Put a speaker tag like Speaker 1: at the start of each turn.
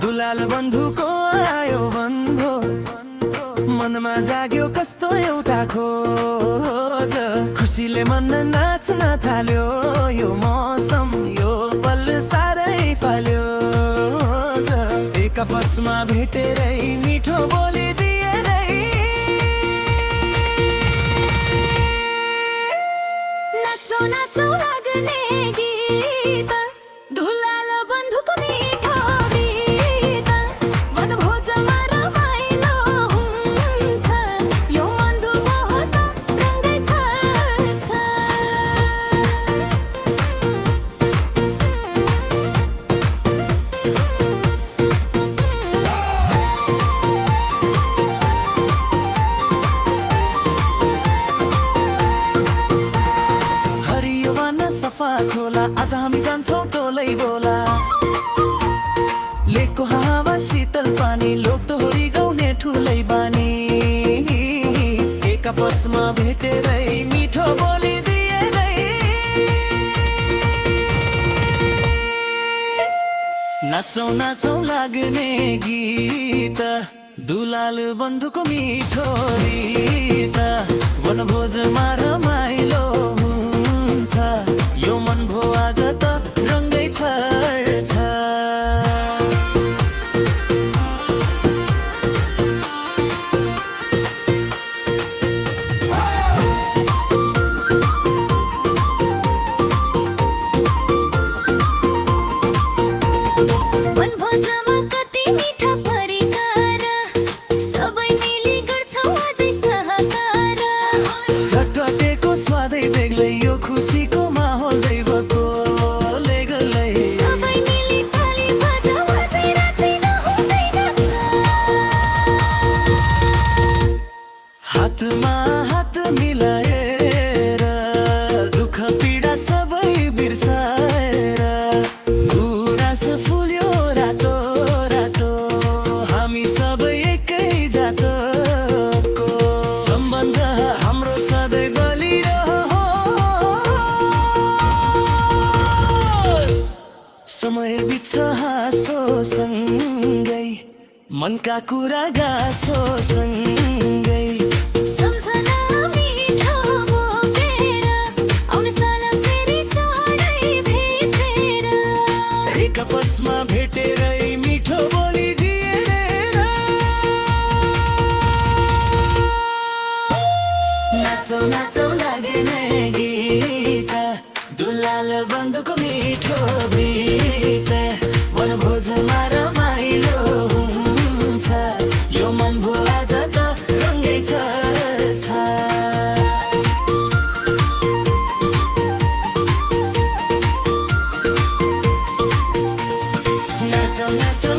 Speaker 1: दुलाल बन्धुको आयो बन्धो मनमा जाग्यो कस्तो एउटा खोज खुसीले मन नाच्न थाल्यो यो मौसम यो पल साह्रै फाल्यो एक आपसमा भेटेरै मिठो बोली दिएरै
Speaker 2: नाचो नाचो लाग्ने गीत दुलाल बन्धुको मिठो गीत वनभोजमा रमाइलो हुन्छ यो बन्धुको हो त रङ्गै छर्छ
Speaker 1: हरियो वन सफा खोला आज हामी जान्छौँ टोलै बोला लेकको हावा शीतल पानी लोक दोहोरी गाउने ठुलै बानी एक आपसमा भेटेरै मिठो बोली दिएरै नाचौँ नाचौँ लाग्ने गीत दुलाल बन्धुको मिठो गीत वनभोजमा रमाइलो हुन्छ यो मन भो आज त रङ्गै छर्छ
Speaker 2: वनभोजमा कति मिठा परिकार सबै मिली गर्छौँ अझै सहकार
Speaker 1: चटपटेको स्वादै बेग्लै यो खुसीको माहौल दैवकोले गलै
Speaker 2: सबै मिली ताली बजाऊ अझै रातै नहुँदैन
Speaker 1: हातमा हात मिलाएर दुःख पीडा सबै बिर्साएर गुराँस फुल्यो रातो रातो हामी सबै एकै जातको सम्बन्ध हाम्रो सधैँ बलिरहोस् समय बित्छ हाँसो सँगै मनका कुरा गाँसो सँगै
Speaker 2: सम्झना मिठो बोकेर आउने साल फेरि चाँडै भेटेर
Speaker 1: एक आपसमा भेटेरै मिठो बोली दिएर नाचौँ नाचौँ लाग्ने गीत दुलाल बन्धुको मिठो गीत वनभोजमा रमाइलो हुन्छ यो मन भो आज त रङ्गै छर्छ नाचौँ नाचौँ